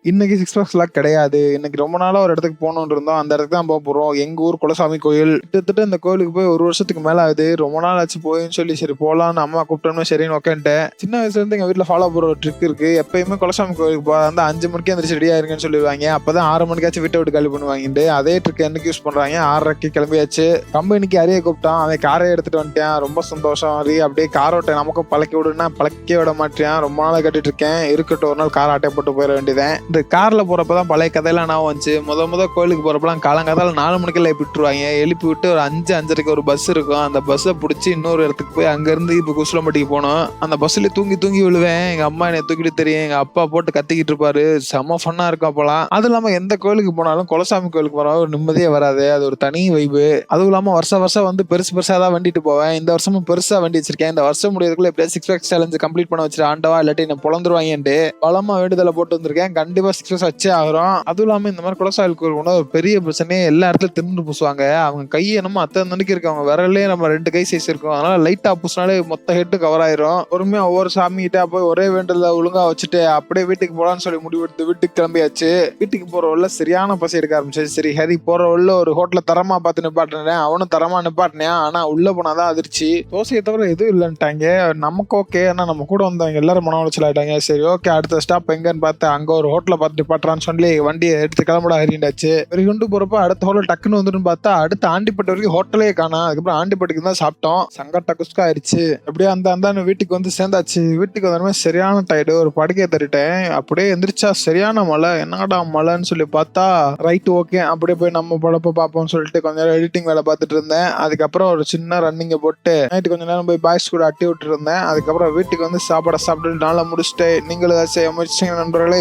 இன்னைக்கு six packs lock கிடையாது. இன்னைக்கு ரொம்ப நாளா ஒரு இடத்துக்கு போகணும்னு இருந்தோம். அந்த இடத்துக்கு தான் போறோம். எங்க ஊர் குலசாமி கோயில். கிட்டத்தட்ட இந்த கோயிலுக்கு போய் 1 வருஷத்துக்கு மேல ஆகுது. ரொம்ப நாள் ஆச்சு போயின்னு சொல்லி சரி போலான்னு அம்மா கூப்பிட்டோன்னு சரின்னு உட்காந்துட்டேன். சின்ன வயசுல இருந்து எங்க வீட்டுல ஃபாலோ பண்ற ஒரு ட்ரிக் இருக்கு. எப்பயுமே குலசாமி கோயிலுக்கு போறதா இருந்தா 5 மணிக்கு எந்திரிச்சு ரெடியா இருங்கன்னு சொல்லிடுவாங்க. அப்பதான் 6 மணிக்காச்சும் வீட்டை விட்டு காலி பண்ணுவாங்க. அதே ட்ரிக் என்னைக்கு யூஸ் பண்றாங்க. 6:30க்கு கிளம்பியாச்சு. கம்பெனிக்கு அரிய கூப்பிட்டான். அவன் காரை எடுத்துட்டு வந்துட்டான். ரொம்ப சந்தோஷம். அப்படியே கார் ஓட்ட நமக்கும் பழக்கி விடுன்னா பழக்கே விட மாட்டேன். ரொம்ப நாளா கட்டிட்டு இருக்கேன். இருக்கட்டும் ஒரு நாள் கார் ஆட்டை போட்டு போயிட வேண்டியதான். இந்த கார்ல போறப்பதான் பழைய கதையெல்லாம் நான் வந்துச்சு. முத கோயிலுக்கு போறப்பெல்லாம் காலங்காத்தால 4 மணிக்கெல்லாம் எழுப்பி விட்டுருவாங்க. எழுப்பி விட்டு ஒரு 5:30க்கு ஒரு பஸ் இருக்கும். அந்த பஸ்ஸை பிடிச்சி இன்னொரு இடத்துக்கு போய் அங்க இருந்து இப்ப குசுலம்பட்டிக்கு போனோம். அந்த பஸ்ல தூங்கி விழுவேன். எங்க அம்மா என்னை தூக்கிட்டு தெரியும். எங்க அப்பா போட்டு கத்திக்கிட்டு இருப்பாரு. செம ஃபன்னா இருக்கும் அப்பெல்லாம். அது இல்லாம எந்த கோயிலுக்கு போனாலும் குலசாமி கோயிலுக்கு போனாலும் ஒரு நிம்மதியே வராது. அது ஒரு தனி வைபு. அதுவும் இல்லாம வருஷம் வந்து பெருசா தான் வண்டிட்டு போவேன். இந்த வருஷமும் பெருசா வண்டி வச்சிருக்கேன். இந்த வருஷம் முடியறதுக்குள்ள எப்படியா 6 பேக் சேலஞ்ச் கம்ப்ளீட் பண்ண வச்சிரு ஆண்டவா, இல்லாட்டி என்ன பொழந்துருவாங்கன்ட்டு பலமா வேண்டுதலை போட்டு வந்திருக்கேன். கண்டிப்பா 6 பேக்ஸ் வச்சே ஆகிறோம். அதுவும் இல்லாம இந்த மாதிரி குலசாமி கோயில் போனா ஒரு பெரிய பிரச்சனையே எல்லா இடத்துலயும் தின்னு பூசுவாங்க. அவங்க கை என்னமோ அத்தனை மணிக்கு இருக்கு. அவங்க விரலே நம்ம 2 கை சைஸ் இருக்கும். அதனால லைட்டா பூசினாலே மொத்த ஹெட்டு கவர் ஆயிரும். பொறுமையா ஒவ்வொரு சாமி கிட்ட போய் ஒரே வேண்டுதல ஒழுங்கா வச்சுட்டு அப்படியே வீட்டுக்கு போலான்னு சொல்லி முடிவெடுத்து வீட்டுக்கு கிளம்பியாச்சு. வீட்டுக்கு போற உள்ள சரியான பசி எடுக்க ஆரம்பிச்சு. சரி ஹரி போற உள்ள ஒரு ஹோட்டல தரமா பார்த்து நிப்பாட்டினேன். அவனும் தரமா நிப்பாட்டினான். ஆனா உள்ள போனாதான் அதிர்ச்சி. தோசையை தவிர எதுவும் இல்லைன்ட்டாங்க. நமக்கு ஓகே. ஆனா நம்ம கூட வந்தவங்க எல்லாரும் மன உளைச்சல் ஆயிட்டாங்க. சரி ஓகே அடுத்த ஸ்டாப் எங்கன்னு பார்த்து அங்க ஒரு ஹோட்டலை பார்த்து நிப்பாட்டுறான்னு சொல்லி வண்டியை எடுத்து கிளம்புடா ஹரிண்டாச்சு. கொண்டு போறப்ப அடுத்த ஹோட்டல் டக்குன்னு வந்துடும் பார்த்தா அடுத்த ஆண்டிப்பட்டு வரைக்கும் ஹோட்டலே காணா. அதுக்கப்புறம் ஆண்டிப்பட்டுக்கு தான் சாப்பிட்டோம். சங்கட்ட குஸ்கா ஆயிடுச்சு. அப்படியே அந்த வீட்டுக்கு வந்து சேர்ந்தாச்சு. வீட்டுக்கு வந்தோடனே சரியான டயர்டு. ஒரு படுக்கையை தட்டிட்டேன். அப்படியே எந்திரிச்சா சரியான மழை. என்னடா மழைன்னு சொல்லி பார்த்தா ரைட் ஓகே அப்படியே போய் நம்ம படப்ப பார்ப்போம்னு சொல்லிட்டு கொஞ்ச நேரம் எடிட்டிங் வேலை பார்த்துட்டு இருந்தேன். அதுக்கப்புறம் ஒரு சின்ன ரன்னிங்கை போட்டு நைட்டு கொஞ்ச நேரம் போய் பாய்ஸ் கூட அட்டி விட்டு இருந்தேன். அதுக்கப்புறம் வீட்டுக்கு வந்து சாப்பிட்டு நாளை முடிச்சுட்டு நீங்களும் செய்ய முயற்சிங்க நண்பர்களே.